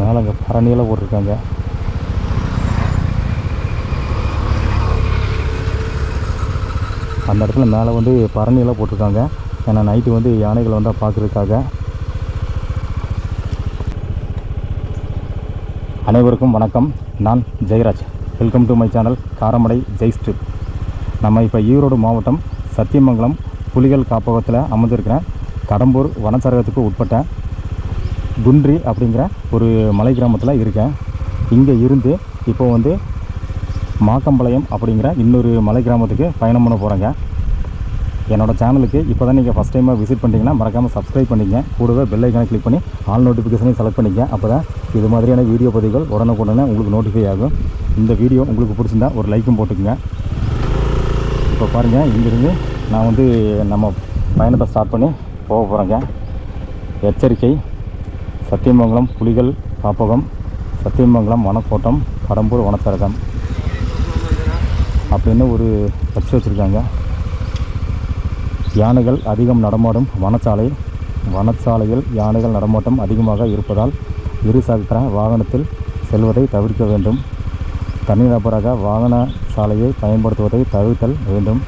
மேலே அங்கே பரணியில் போட்டிருக்காங்க. அந்த இடத்துல மேலே வந்து பரணியில் போட்டிருக்காங்க. ஏன்னா நைட்டு வந்து யானைகள் வந்தால் பார்க்குறதுக்காக. அனைவருக்கும் வணக்கம். நான் Jeyaraj. Welcome to my channel Karamadai Jai strip. நம்ம இப்போ ஈரோடு மாவட்டம் சத்தியமங்கலம் புலிகள் காப்பகத்தில் அமைஞ்சிருக்கிறேன். கடம்பூர் வனச்சரகத்துக்கு உட்பட்ட குன்றி அப்படிங்கிற ஒரு மலை கிராமத்தில் இருக்கேன். இங்கே இருந்து இப்போ வந்து மாக்கம்பாளையம் அப்படிங்கிற இன்னொரு மலை கிராமத்துக்கு பயணம் பண்ண போகிறேங்க. என்னோடய சேனலுக்கு இப்போ தான் நீங்கள் ஃபஸ்ட் டைமாக விசிட் பண்ணிட்டீங்கன்னா மறக்காமல் சப்ஸ்கிரைப் பண்ணிங்க. கூடவே பெல் ஐக்கானை கிளிக் பண்ணி ஆல் நோட்டிஃபிகேஷனையும் செலக்ட் பண்ணிங்க. அப்போ தான் இது மாதிரியான வீடியோ பதிவுகள் உடனுக்குடனே உங்களுக்கு நோட்டிஃபை ஆகும். இந்த வீடியோ உங்களுக்கு பிடிச்சிருந்தா ஒரு லைக்கும் போட்டுக்குங்க. இப்போ பாருங்கள், இங்கேருந்து நான் வந்து நம்ம பயணத்தை ஸ்டார்ட் பண்ணி போக போகிறேங்க. எச்சரிக்கை: சத்தியமங்கலம் புலிகள் காப்பகம், சத்தியமங்கலம் வனக்கோட்டம், கடம்பூர் வனச்சரகம் அப்படின்னு ஒரு பட்சி வச்சுருக்காங்க. யானைகள் அதிகம் நடமாடும் வனச்சாலை. வனச்சாலையில் யானைகள் நடமாட்டம் அதிகமாக இருப்பதால் இருசக்கர வாகனத்தில் செல்வதை தவிர்க்க வேண்டும். தனிநபராக வாகன சாலையை பயன்படுத்துவதை தவிர்த்தல் வேண்டும்.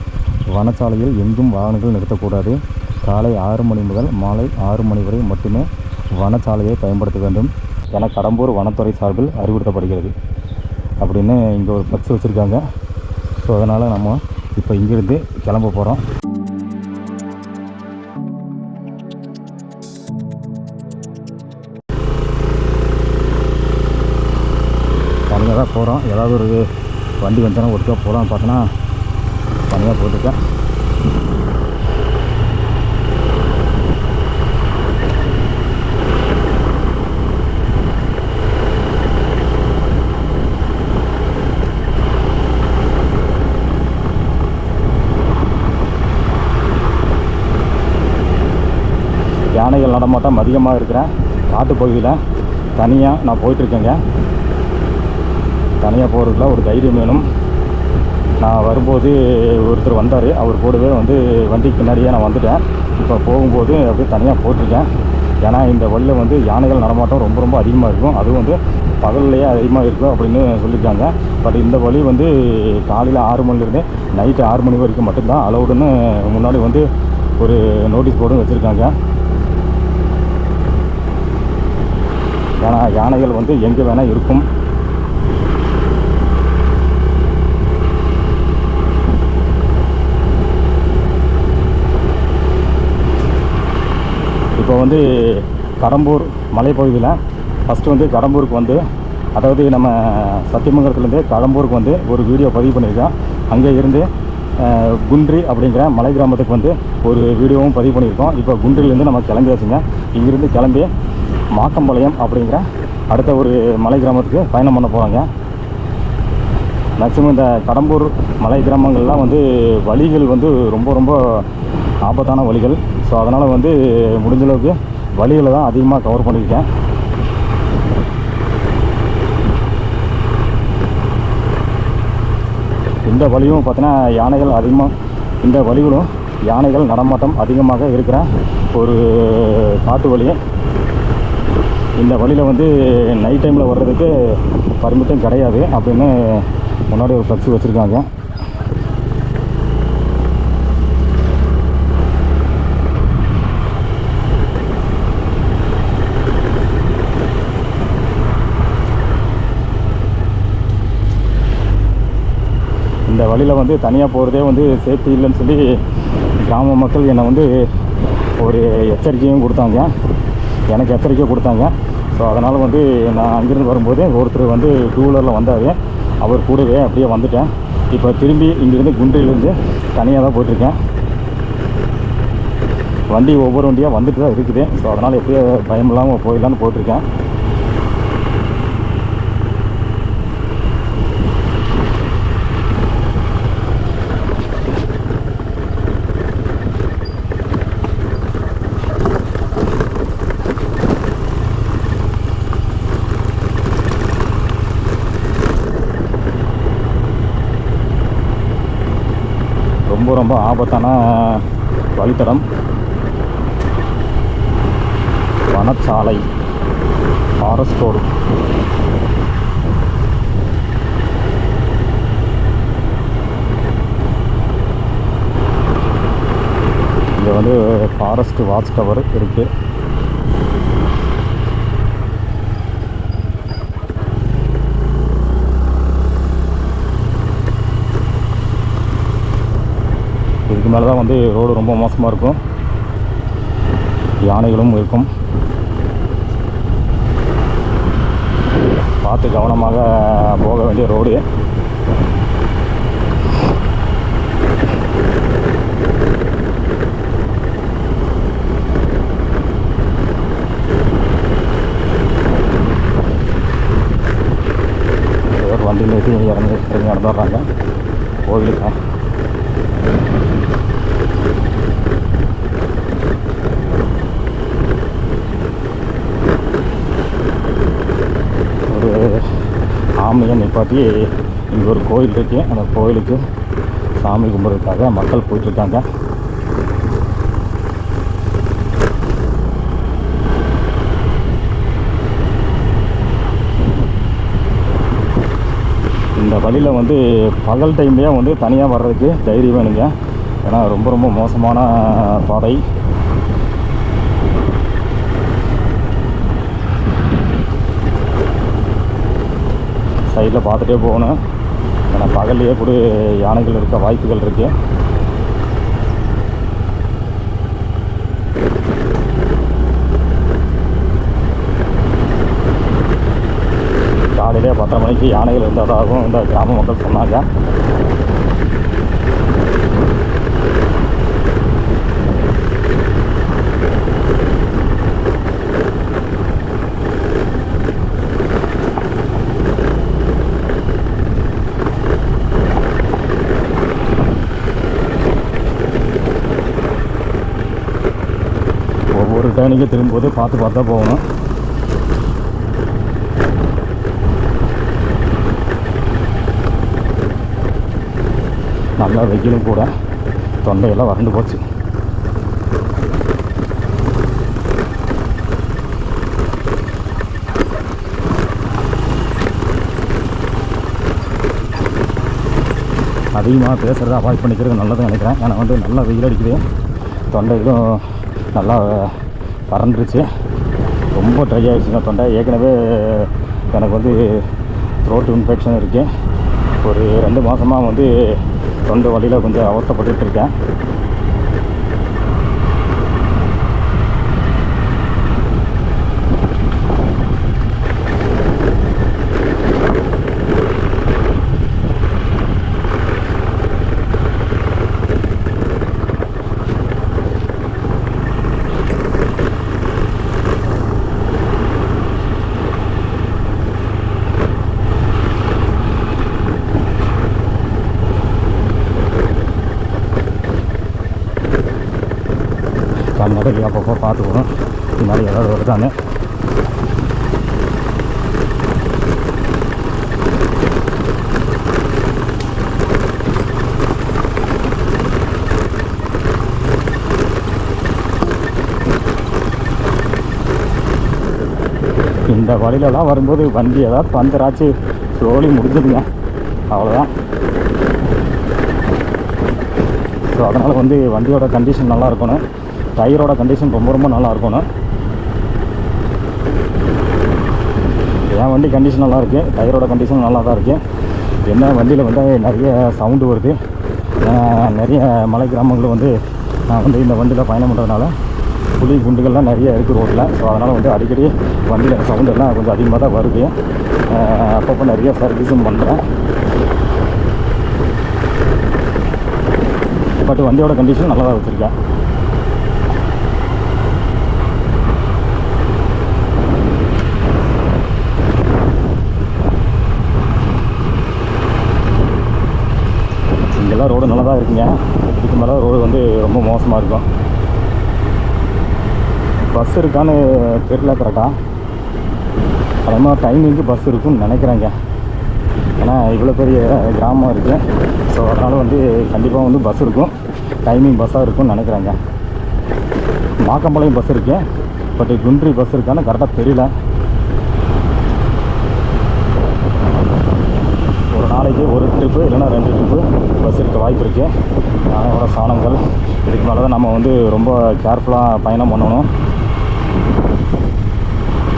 வனச்சாலையில் எங்கும் வாகனங்கள் நிறுத்தக்கூடாது. காலை 6 மணி முதல் மாலை 6 மணி வரை மட்டுமே வனச்சாலையை பயன்படுத்த வேண்டும் என கடம்பூர் வனத்துறை சார்பில் அறிவுறுத்தப்படுகிறது அப்படின்னு இங்கே ஒரு பட்சி வச்சுருக்காங்க. ஸோ அதனால் நம்ம இப்போ இங்கேருந்து கிளம்ப போகிறோம். தனியாக தான் போகிறோம். ஏதாவது ஒரு வண்டி வந்துச்சுன்னா ஒருக்கா போகலான்னு பார்த்தோன்னா தனியாக போட்டுருக்கேன். யானைகள் நடமாட்டம் அதிகமாக இருக்கிற காட்டுப்பகுதியில் தனியாக நான் போயிட்டுருக்கேங்க. தனியாக போகிறதுக்குள்ள ஒரு தைரியம் வேணும். நான் வரும்போது ஒருத்தர் வந்தார். அவர் கூடவே வந்து வண்டிக்கு பின்னாடியே நான் வந்துட்டேன். இப்போ போகும்போது அப்படியே தனியாக போட்டிருக்கேன். ஏன்னா இந்த வழியில் வந்து யானைகள் நடமாட்டம் ரொம்ப ரொம்ப அதிகமாக இருக்கும். அதுவும் வந்து பகல்லையே அதிகமாக இருக்கும் அப்படின்னு சொல்லியிருக்காங்க. பட் இந்த வழி வந்து காலையில் 6 மணிலேருந்து நைட்டு 6 மணி வரைக்கும் மட்டும்தான் அலௌடுன்னு முன்னாடி வந்து ஒரு நோட்டீஸ் போர்டும் வச்சுருக்காங்க. ஏன்னா யானைகள் வந்து எங்கே வேணால் இருக்கும். இப்போ வந்து கடம்பூர் மலைப்பகுதியில் ஃபஸ்ட்டு வந்து கடம்பூருக்கு வந்து, அதாவது நம்ம சத்தியமங்கலத்துலேருந்து கடம்பூருக்கு வந்து ஒரு வீடியோ பதிவு பண்ணியிருக்கேன். அங்கே இருந்து குன்றி அப்படிங்கிற மலை கிராமத்துக்கு வந்து ஒரு வீடியோவும் பதிவு பண்ணியிருக்கோம். இப்போ குன்றிலேருந்து நம்ம கிளம்பியாச்சுங்க. இங்கேருந்து கிளம்பி மாக்கம்பாளையம் அப்படிங்கிற அடுத்த ஒரு மலை கிராமத்துக்கு பயணம் பண்ண போகிறாங்க. மேக்ஸிமம் இந்த கடம்பூர் மலை கிராமங்கள்லாம் வந்து வழிகள் வந்து ரொம்ப ரொம்ப ஆபத்தான வழிகள். ஸோ அதனால் வந்து முடிஞ்சளவுக்கு வழிகளை தான் அதிகமாக கவர் பண்ணியிருக்கேன். இந்த வழியும் பார்த்தீங்கன்னா யானைகள் அதிகமாக, இந்த வழிகளும் யானைகள் நடமாட்டம் அதிகமாக இருக்கிற ஒரு காட்டு வழி. இந்த வழியில் வந்து நைட் டைமில் வர்றதுக்கு பர்மிட்டும் கிடையாது அப்படின்னு முன்னாடி ஒரு ஃப்ளெக்ஸ் வச்சுருக்காங்க. இந்த வழியில் வந்து தனியாக போகிறதே வந்து சேஃப்டி இல்லைன்னு சொல்லி கிராம மக்கள் என்னை வந்து ஒரு எச்சரிக்கையும் கொடுத்தாங்க. எனக்கு எச்சரிக்கை கொடுத்தாங்க. ஸோ அதனால் வந்து நான் அங்கேருந்து வரும்போது ஒருத்தர் வந்து 2 வீலரில் வந்தார். அவர் கூடவே அப்படியே வந்துட்டேன். இப்போ திரும்பி இங்கேருந்து குன்றிலேருந்து தனியாக தான் போயிட்டுருக்கேன். வண்டி ஒவ்வொரு வண்டியாக வந்துட்டு தான் இருக்குது. ஸோ அதனால் எப்படியோ பயம் இல்லாமல் போயிடலான்னு போயிட்டுருக்கேன். ரொம்ப ரொம்ப ஆபத்தான வழித்தடம். வனச்சாலை ஃபாரஸ்ட் ரோடு. இங்கே வந்து ஃபாரஸ்ட் வாட்ச் டவர் இருக்குது. இதுக்கு மேலே தான் வந்து ரோடு ரொம்ப மோசமாக இருக்கும், யானைகளும் இருக்கும். பார்த்து கவனமாக போக வேண்டிய ரோடு. வண்டியில் ஏற்றி இறங்கி நடந்துடுறாங்க கோவிலுக்கு. ஒரு ஆமையை நிப்பாட்டி இங்கே ஒரு கோயில் இருக்கு, அந்த கோயிலுக்கு சாமி கும்பிட்றதுக்காக மக்கள் போயிட்டுருக்காங்க. இந்த வழியில் வந்து பகல் டைம்லேயே வந்து தனியாக வர்றதுக்கு தைரியம் வேணுங்க. ஏன்னா ரொம்ப ரொம்ப மோசமான பாதை. சைடில் பார்த்துட்டே போகணும், ஏன்னா பகல்லையே கூட யானைகள் இருக்க வாய்ப்புகள் இருக்குது. காலையிலே 10:30 மணிக்கு யானைகள் இருந்ததாகவும் இந்த கிராம மக்கள் சொன்னாங்க. ஒவ்வொரு டைனுக்கு திரும்பும்போது பார்த்து பார்த்தா போகணும். நல்லா வெயிலும் கூட, தொண்டையெல்லாம் வறண்டு போச்சு. அதிகமாக பேசுகிறத அவாய்ட் பண்ணிக்கிறது நல்லதுன்னு நினைக்கிறேன். ஏன்னா வந்து நல்லா வெயில் அடிக்குது, தொண்டை இதுவும் நல்லா வறண்டுருச்சு, ரொம்ப ட்ரை ஆகிடுச்சுங்க தொண்டை. ஏற்கனவே எனக்கு வந்து த்ரோட் இன்ஃபெக்ஷன் இருக்குது. ஒரு 2 மாதமாக வந்து தொண்டை வழியில் கொஞ்சம் அவஸ்தைப்பட்டுட்டு இருக்கேன். கண்ணடை அப்பப்போ பார்த்துக்கணும், பின்னாடி ஏதாவது வருதானே. இந்த வழியிலலாம் வரும்போது வண்டி ஏதாவது பஞ்சராச்சு ஸ்லோலி முடிஞ்சதுங்க, அவ்வளோதான். ஸோ அதனால் வந்து வண்டியோட கண்டிஷன் நல்லா இருக்கணும், டயரோட கண்டிஷன் ரொம்ப ரொம்ப நல்லா இருக்கணும். என் வண்டி கண்டிஷன் நல்லா இருக்குது, டயரோட கண்டிஷன் நல்லா தான் இருக்குது. என்ன வண்டியில் வந்து நிறைய சவுண்டு வருது. நிறைய மலை கிராமங்கள் வந்து நான் வந்து இந்த வண்டியில் பயணம் பண்ணுறதுனால புலி குண்டுகள்லாம் நிறைய இருக்குது ரோட்டில். ஸோ அதனால் வந்து அடிக்கடி வண்டியில் சவுண்டெல்லாம் கொஞ்சம் அதிகமாக தான் வருது. அப்பப்போ நிறைய சர்வீஸும் பண்ணுறேன். பட் வண்டியோட கண்டிஷன் நல்லா தான் வச்சுருக்கேன். இங்கெல்லாம் ரோடு நல்லா தான் இருக்குங்க. இதுக்கு மேலே ரோடு வந்து ரொம்ப மோசமாக இருக்கும். பஸ் இருக்கான்னு தெரியல கரெக்டாக. அதே மாதிரி டைமிங்க்கு பஸ் இருக்குன்னு நினைக்கிறேங்க. ஏன்னா இவ்வளோ பெரிய கிராமம் இருக்குது. ஸோ அதனால் வந்து கண்டிப்பாக வந்து பஸ் இருக்கும், டைமிங் பஸ்ஸாக இருக்கும்னு நினைக்கிறேங்க. மாக்கம்பாளையம் பஸ் இருக்குது, பட் குன்றி பஸ் இருக்கான்னு கரெக்டாக தெரியல. நாளைக்கு ஒரு ட்ரிப்பு இல்லைன்னா 2 ட்ரிப்பு பஸ் இருக்க வாய்ப்பு இருக்குது. யானையோட சாணங்கள் இதுக்கு மேலே தான் நம்ம வந்து ரொம்ப கேர்ஃபுல்லாக பயணம் பண்ணணும்.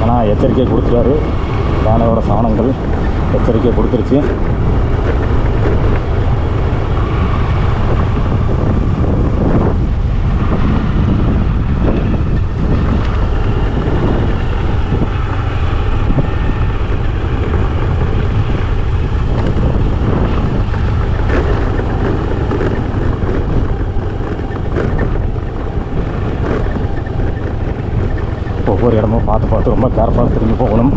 ஏன்னா எச்சரிக்கை கொடுத்துட்டாரு, யானையோட சாணங்கள் எச்சரிக்கை கொடுத்துருச்சு. ஒவ்வொரு இடமும் பார்த்து ரொம்ப கேர்ஃபுல்லாக திரும்பி போகணும்.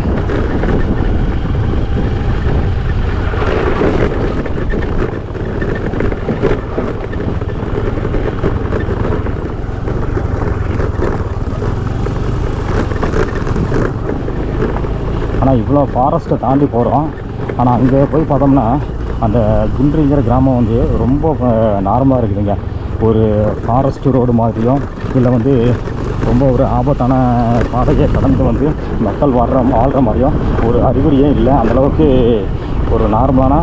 ஆனால் இவ்வளோ ஃபாரஸ்ட்டை தாண்டி போகிறோம். ஆனால் அங்கே போய் பார்த்தோம்னா அந்த குன்றிங்கிற கிராமம் வந்து ரொம்ப நார்மலாக இருக்குதுங்க. ஒரு ஃபாரஸ்ட் ரோடு மாதிரியும் இல்லை வந்து ரொம்ப ஒரு ஆபத்தான பாதையை கடந்து வந்து மக்கள் வாழ்கிற மாதிரியும் ஒரு அறிகுறியே இல்லை. அந்தளவுக்கு ஒரு நார்மலான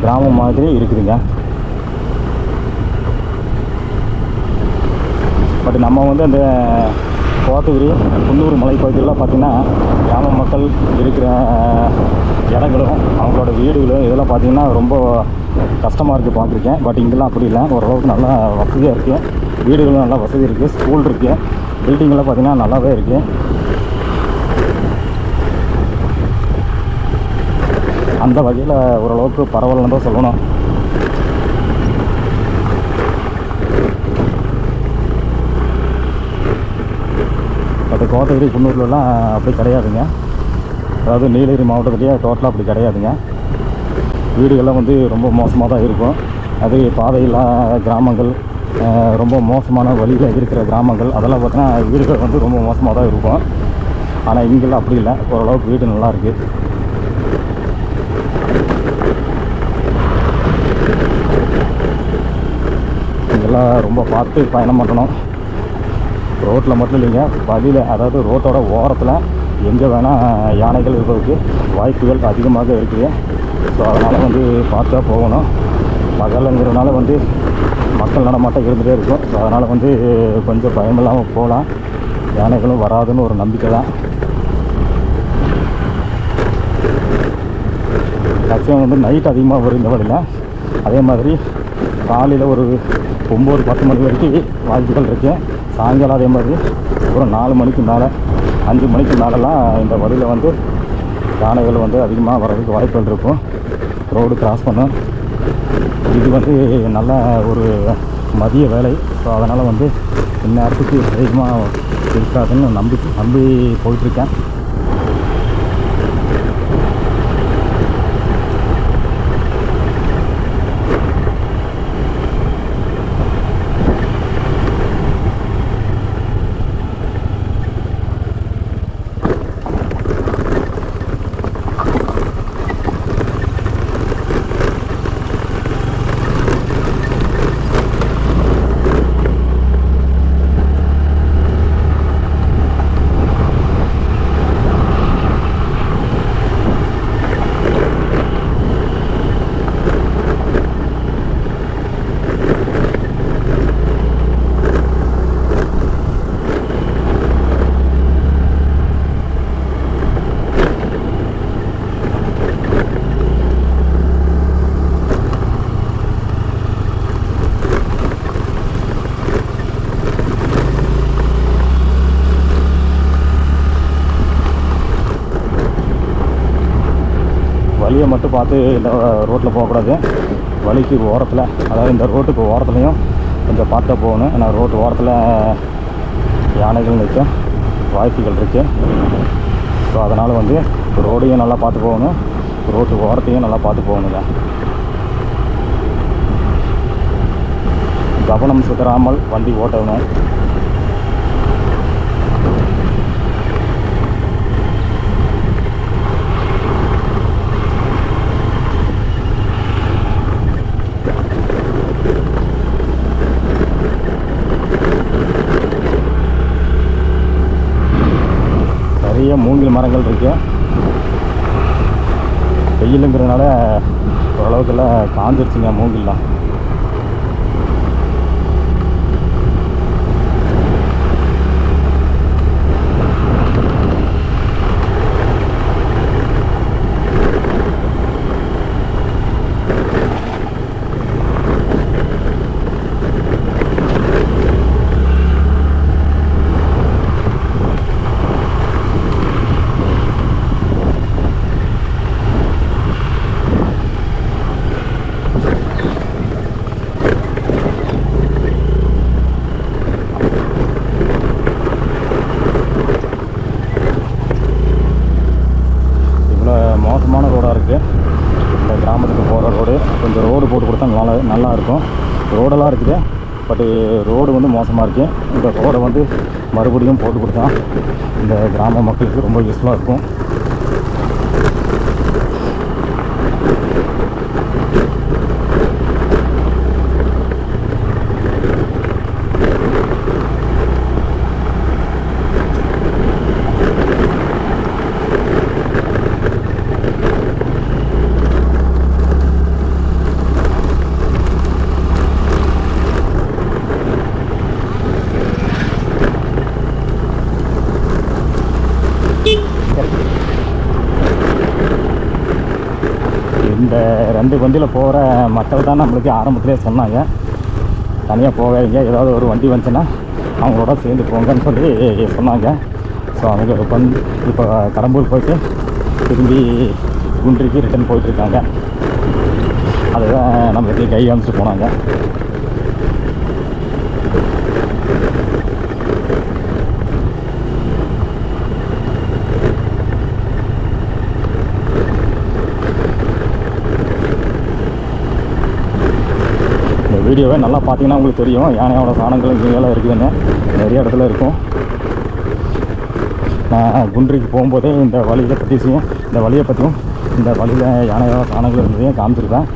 கிராமம் மாதிரி இருக்குதுங்க. பட் நம்ம வந்து அந்த கோத்தகிரி குன்னூர் மலைப்பகுதியெல்லாம் பார்த்திங்கன்னா கிராம மக்கள் இருக்கிற இடங்களும் அவங்களோட வீடுகளும் இதெல்லாம் பார்த்திங்கன்னா ரொம்ப கஷ்டமாக இருக்குது பார்த்துருக்கேன். பட் இங்கெல்லாம் அப்படி இல்லை, ஓரளவுக்கு நல்லா வசதியாக இருக்குது. வீடுகளும் நல்லா வசதி இருக்குது, ஸ்கூல் இருக்குது, பில்டிங்கெல்லாம் பார்த்திங்கன்னா நல்லாவே இருக்குது. அந்த வகையில் ஓரளவுக்கு பரவாயில்லன்னு தான் சொல்லணும். பட் கோத்தகிரி குன்னூர்லலாம் அப்படி கிடையாதுங்க. அதாவது நீலகிரி மாவட்டத்துலேயே டோட்டலாக அப்படி கிடையாதுங்க. வீடுகள்லாம் வந்து ரொம்ப மோசமாக தான் இருக்கும். அது பாதையில்லா கிராமங்கள், ரொம்ப மோசமான வழியில் இருக்கிற கிராமங்கள், அதெல்லாம் பார்த்தீங்கன்னா வீடுகள் வந்து ரொம்ப மோசமாக தான் இருக்கும். ஆனால் இங்கெல்லாம் அப்படி இல்லை, ஓரளவுக்கு வீடு நல்லா இருக்குது. இங்கெல்லாம் ரொம்ப பார்த்து பயணம் பண்ணணும். ரோட்டில் மட்டும் இல்லைங்க, வழியில் அதாவது ரோட்டோட ஓரத்தில் எங்கே வேணால் யானைகள் இருப்பதற்கு வாய்ப்புகள் அதிகமாக இருக்குது. ஸோ அதனால் வந்து பார்த்தா போகணும். பகலுங்கிறதுனால வந்து மக்கள் நடமாட்டம் இருந்துகிட்டே இருக்கும். ஸோ அதனால் வந்து கொஞ்சம் பயமில்லாமல் போகலாம். யானைகளும் வராதுன்னு ஒரு நம்பிக்கை தான். மேக்ஸிமம் வந்து நைட் அதிகமாக வரும் இந்த வழியில். அதே மாதிரி காலையில் ஒரு 9-10 மணி வரைக்கும் வாய்ப்புகள் இருக்குது. சாயங்காலம் அதே மாதிரி ஒரு 4 மணிக்கு மேலே 5 மணிக்கு மேலெலாம் இந்த வழியில் வந்து யானைகள் வந்து அதிகமாக வர்றதுக்கு வாய்ப்புகள் இருக்கும். ரோடு கிராஸ் பண்ணும். இது வந்து நல்ல ஒரு மதிய வேலை. ஸோ அதனால் வந்து இந்நேரத்துக்கு அதிகமாக இருக்காதுன்னு நம்பி போயிட்டுருக்கேன். வழியை மட்டும் பார்த்து இந்த ரோட்டில் போகக்கூடாது. வழிக்கு ஓரத்தில், அதாவது இந்த ரோட்டுக்கு ஓரத்துலையும் கொஞ்சம் பார்த்தா போகணும். ஏன்னா ரோட்டு ஓரத்தில் யானைகள் நிற்க வாய்ப்புகள் இருக்குது. ஸோ அதனால் வந்து ரோடையும் நல்லா பார்த்து போகணும், ரோட்டு ஓரத்தையும் நல்லா பார்த்து போகணுங்க. கவனம் சிதறாமல் வண்டி ஓட்டணும். நிறைய மூங்கில் மரங்கள் இருக்குது. வெயிலுங்கிறதுனால ஓரளவுக்கெல்லாம் காஞ்சிருச்சுங்க மூங்கில்லாம். மோசமான ரோடாக இருக்குது இந்த கிராமத்துக்கு போகிற ரோடு. கொஞ்சம் ரோடு போட்டு கொடுத்தா நல்லாயிருக்கும். ரோடெல்லாம் இருக்குது, பட்டு ரோடு வந்து மோசமாக இருக்குது. இந்த ரோடை வந்து மறுபடியும் போட்டு கொடுத்தா இந்த கிராம மக்களுக்கு ரொம்ப யூஸ்ஃபுல்லாக இருக்கும். இந்த 2 வண்டியில் போகிற மக்கள் தான் நம்மளுக்கு ஆரம்பத்திலே சொன்னாங்க, தனியாக போகாதீங்க, ஏதாவது ஒரு வண்டி வந்துச்சுன்னா அவங்களோட சேர்ந்து போங்கன்னு சொல்லி சொன்னாங்க. ஸோ அவங்க இப்போ கடம்பூர் போயிட்டு திரும்பி குன்றிக்கு ரிட்டன் போயிட்டுருக்காங்க. அதுதான் நம்மளுக்கு கை காமிச்சிட்டு போனாங்க. வீடியோவை நல்லா பார்த்தீங்கன்னா உங்களுக்கு தெரியும் யானையோட சாணங்கள் இங்கெல்லாம் இருக்குதுன்னு. நிறைய இடத்துல இருக்கும். நான் குன்றிக்கு போகும்போதே இந்த வழியை பற்றியும் இந்த வழியில் யானையோட சாணங்கள் இருந்ததையும் காமிச்சிருக்கேன்.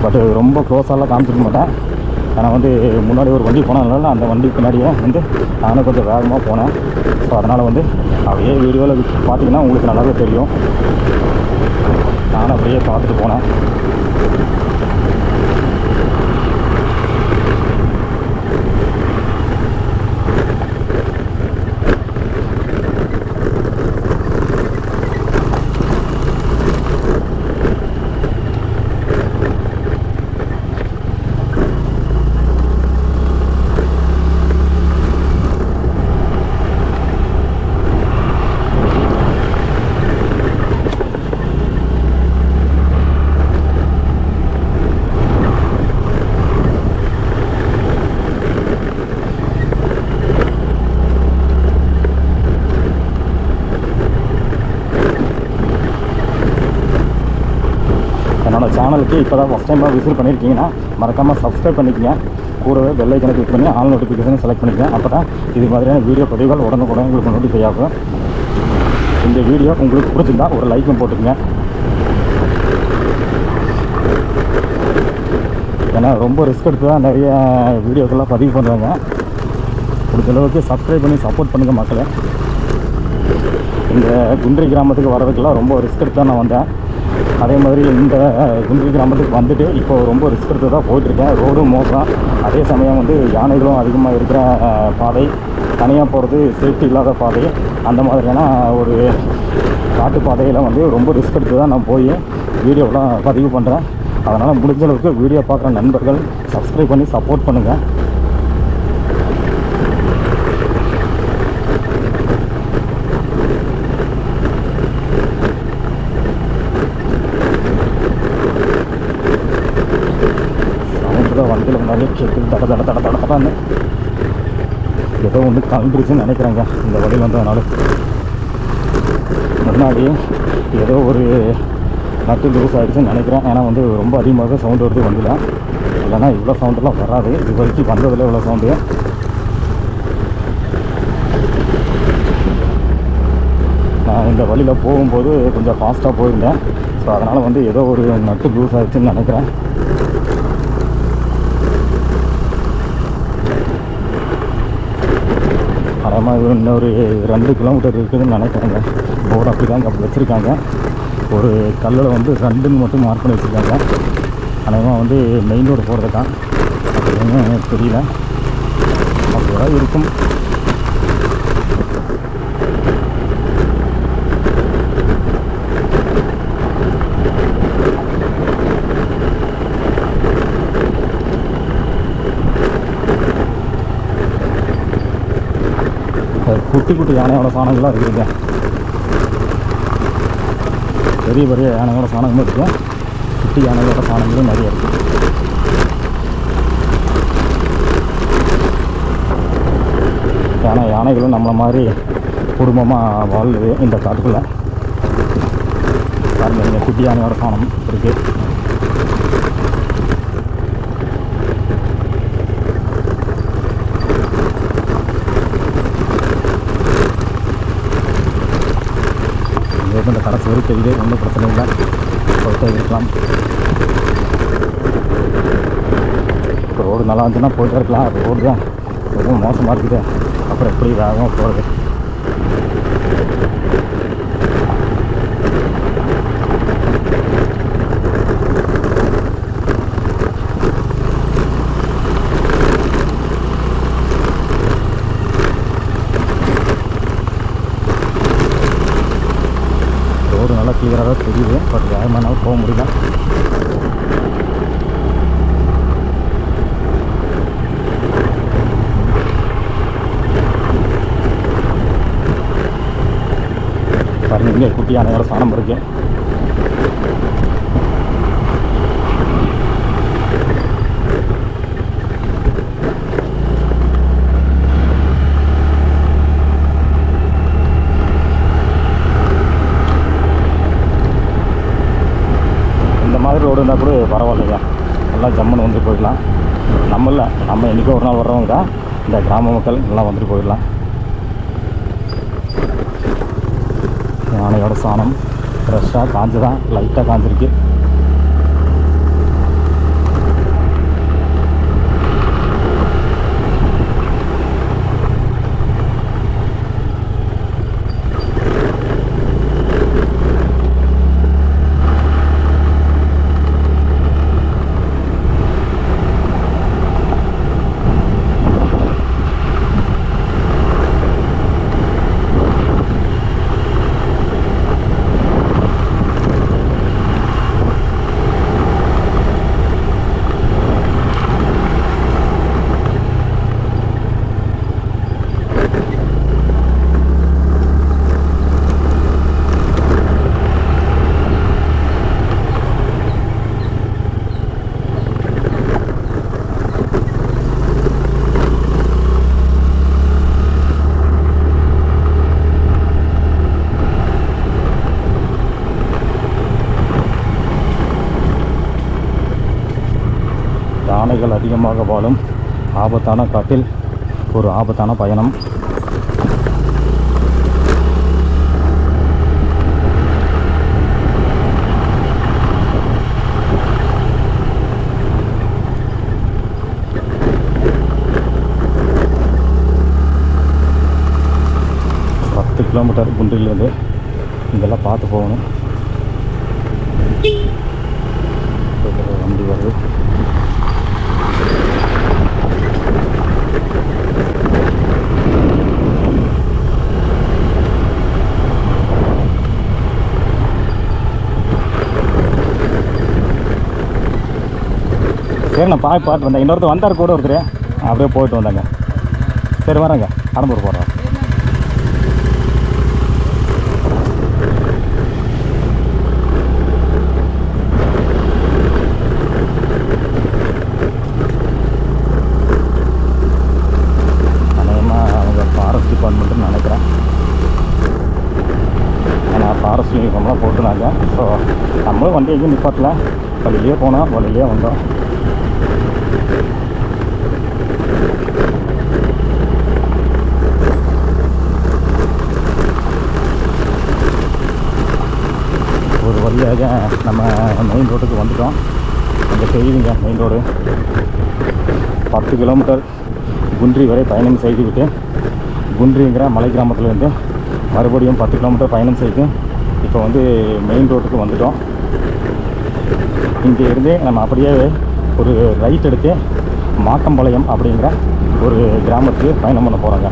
பட் ரொம்ப க்ளோஸாலாம் காமிச்சிருக்க மாட்டேன். ஏன்னா வந்து முன்னாடி ஒரு வண்டி போனதுனால அந்த வண்டி பின்னாடியே வந்து நானும் கொஞ்சம் வேகமாக போனேன். ஸோ அதனால் வந்து அப்படியே வீடியோவில் பார்த்தீங்கன்னா உங்களுக்கு நல்லாவே தெரியும். நானும் அப்படியே பார்த்துட்டு போனேன். என்னோடய சேனலுக்கு இப்போ தான் ஃபஸ்ட் டைமாக விசிட் பண்ணியிருக்கீங்கன்னா மறக்காமல் சப்ஸ்கிரைப் பண்ணிக்கங்க. கூடவே பெல் ஐக்கனை கிளிக் பண்ணி ஆல் நோட்டிஃபிகேஷன் செலக்ட் பண்ணிக்கங்க. அப்போ தான் இது மாதிரியான வீடியோ பதிவுகள் உடனுக்குடன் உங்களுக்கு நோட்டிஃபை ஆகும். இந்த வீடியோ உங்களுக்கு பிடிச்சிருந்தா ஒரு லைக்கும் போட்டுக்கங்க. ஏன்னா ரொம்ப ரிஸ்க் எடுத்து தான் நிறைய வீடியோக்கெல்லாம் பதிவு பண்ணுறாங்க. முடிஞ்ச அளவுக்கு சப்ஸ்கிரைப் பண்ணி சப்போர்ட் பண்ணுங்கள் மக்களே. இந்த குன்றி கிராமத்துக்கு வர்றதுக்கெல்லாம் ரொம்ப ரிஸ்க் எடுத்து தான் நான் வந்தேன். அதே மாதிரி இந்த குன்றி கிராமத்துக்கு வந்துட்டு இப்போ ரொம்ப ரிஸ்க் எடுத்து தான் போயிட்டுருக்கேன். ரோடும் மோசம், அதே சமயம் வந்து யானைகளும் அதிகமாக இருக்கிற பாதை, தனியாக போகிறது சேஃப்டி இல்லாத பாதை, அந்த மாதிரியான ஒரு காட்டு பாதையில் வந்து ரொம்ப ரிஸ்க் எடுத்து தான் நான் போய் வீடியோலாம் பதிவு பண்ணுறேன். அதனால் முடிஞ்ச அளவுக்கு வீடியோ பார்க்குற நண்பர்கள் சப்ஸ்கிரைப் பண்ணி சப்போர்ட் பண்ணுங்கள். வண்டியில் முன்னாடியே கேட்குது தடன்னு ஏதோ ஒன்று கலந்துருச்சுன்னு நினைக்கிறேங்க. இந்த வழியில் வந்ததுனால முன்னாடி ஏதோ ஒரு நட்டு லூஸ் ஆகிடுச்சுன்னு நினைக்கிறேன். ஏன்னா வந்து ரொம்ப அதிகமாக சவுண்டு வருது வண்டியில். இல்லைன்னா இவ்வளோ சவுண்டெல்லாம் வராது. இது வரைக்கும் வந்ததில் இவ்வளோ சவுண்டு. நான் இந்த வழியில் போகும்போது கொஞ்சம் ஃபாஸ்ட்டாக போயிருந்தேன். ஸோ அதனால் வந்து ஏதோ ஒரு நட்டு லூஸ் ஆகிடுச்சுன்னு நினைக்கிறேன். அதமாக இன்னொரு 2 கிலோமீட்டர் இருக்குதுன்னு நினைக்கிறாங்க. போர்டு அப்படி தான் அப்படி வச்சுருக்காங்க. ஒரு கல்லில் வந்து 2ன்னு மட்டும் மார்க் பண்ணி வச்சுருக்காங்க. அநேகமாக வந்து மெயின் ரோடு போகிறதுக்கான் அப்படின்னு தெரியல, அப்படிதான் இருக்கும். குட்டி குட்டி யானையோட சாணங்கள்லாம் இருக்குதுங்க. பெரிய பெரிய யானையோட சாணங்களும் இருக்குது, குட்டி யானையோட சாணங்களும் நிறைய இருக்குது. ஏன்னா யானைகளும் நம்மளை மாதிரி குடும்பமாக வாழுது இந்த காட்டுக்குள்ளே. பாருங்கள், இங்கே குட்டி யானையோட சாணம் இருக்குது. இந்த கரசு வரை தெரியுது, ஒன்றும் பிரச்சனை இல்லை, போயிட்டே இருக்கலாம். இப்போ ரோடு நல்லா இருந்துச்சுன்னா போயிட்டே இருக்கலாம். ரோடு தான் ரொம்ப மோசமாக இருக்குது, அப்புறம் எப்படி வேகமாக போகிறது. ரோடு நல்லா கிளியராக தான் தெரியுது, பட் வேகமானாலும் போக முடியல. பாருங்க, இங்கே குட்டி யானையோட சாணம் இருக்கு. மாதிரி ரோடு இருந்தால் கூட பரவாயில்லைங்க, நல்லா ஜம்முன்னு வந்துட்டு போயிடலாம். நம்ம என்றைக்கும் ஒரு நாள் வர்றவங்க இந்த கிராம மக்கள் நல்லா வந்துட்டு போயிடலாம். யானையோட சாணம் ஃப்ரெஷ்ஷாக காஞ்சுதான், லைட்டாக காஞ்சிருக்கு. யானைகள் அதிகமாக வாழும் ஆபத்தான காட்டில் ஒரு ஆபத்தான பயணம். கிலோமீட்டர் குன்றிலேருந்து இதெல்லாம் பார்த்து போகணும். வண்டி வருது. சரி, நான் பார்த்து வந்தேன். இன்னொருத்தர் வந்தார் கூட ஒருத்தர், அப்படியே போயிட்டு வந்தாங்க. சரி வரேங்க, கடம்பூர் போகிறோம். டிபார்ட்மெண்ட்டுன்னு நினைக்கிறேன். ஆனால் ஃபாரஸ்ட் யூனிஃபார்ம்லாம் போட்டுனாங்க. ஸோ நம்மளும் வண்டி எங்கேயும் நிப்பாட்டல, வழியிலே போனோம், வழியிலே வந்தோம். ஒரு வழியாக நம்ம மெயின் ரோட்டுக்கு வந்துட்டோம். அங்கே தெரியுதுங்க மெயின் ரோடு. 10 கிலோமீட்டர் குன்றி வரை பயணம் செய்துவிட்டு குன்றிங்கிற மலை கிராமத்துலேருந்து மறுபடியும் 10 கிலோமீட்டர் பயணம் செய்து இப்போ வந்து மெயின் ரோட்டுக்கு வந்துட்டோம். இங்கே இருந்து நம்ம அப்படியே ஒரு ரைட் எடுத்து மாக்கம்பாளையம் அப்படிங்கிற ஒரு கிராமத்துக்கு பயணம் பண்ண போகிறோங்க.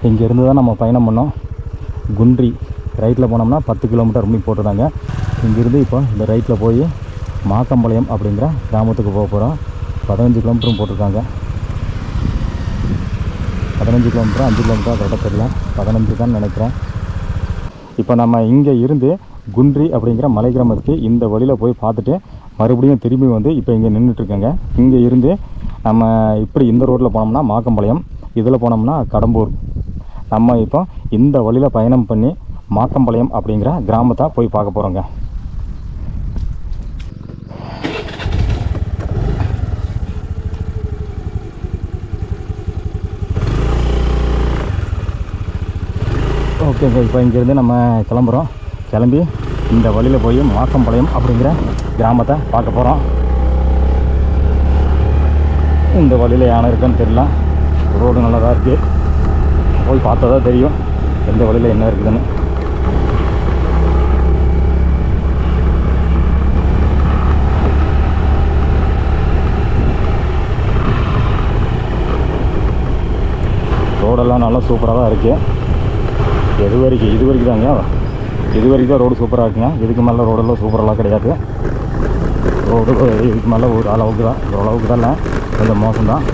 இங்கேருந்து தான் நம்ம பயணம் பண்ணோம். குன்றி ரைட்டில் போனோம்னா 10 கிலோமீட்டர் ரூமி போட்டுருந்தாங்க. இங்கேருந்து இப்போ இந்த ரைட்டில் போய் மாக்கம்பாளையம் அப்படிங்கிற கிராமத்துக்கு போக போகிறோம். 15 கிலோமீட்டரும் போட்டிருக்காங்க. 15 கிலோமீட்டர் 5 கிலோமீட்டர் கரெக்டாக தெரியல, 15 தான் நினைக்கிறேன். இப்போ நம்ம இங்கே இருந்து குன்றி அப்படிங்கிற மலை கிராமத்துக்கு இந்த வழியில் போய் பார்த்துட்டு மறுபடியும் திரும்பி வந்து இப்போ இங்கே நின்றுட்டுருக்கேங்க. இங்கே இருந்து நம்ம இப்படி இந்த ரோட்டில் போனோம்னா மாக்கம்பாளையம், இதில் போனோம்னா கடம்பூர். நம்ம இப்போ இந்த வழியில் பயணம் பண்ணி மாக்கம்பாளையம் அப்படிங்கிற கிராமத்தை போய் பார்க்க போகிறோங்க. ஓகேங்க, இப்போ இங்கேருந்து நம்ம கிளம்புறோம். கிளம்பி இந்த வழியில் போய் மாக்கம்பாளையம் அப்படிங்கிற கிராமத்தை பார்க்க போகிறோம். இந்த வழியில் யானை இருக்குன்னு தெரியல, ரோடு நல்லா தான் இருக்குது. போய் பார்த்தா தான் தெரியும் எந்த வழியில் என்ன இருக்குதுன்னு. ரோடெல்லாம் நல்லா சூப்பராக தான் இருக்குது. இது வரைக்கும் தாங்க, இது வரைக்கும் தான் ரோடு சூப்பராக இருக்குங்க. இதுக்கு மேலே ரோடெல்லாம் சூப்பரெல்லாம் கிடையாது. ரோடு இதுக்கு மேலே ஒரு அளவுக்கு தான், ஓரளவுக்கு தான், இல்லை கொஞ்சம் மோசம்தான்.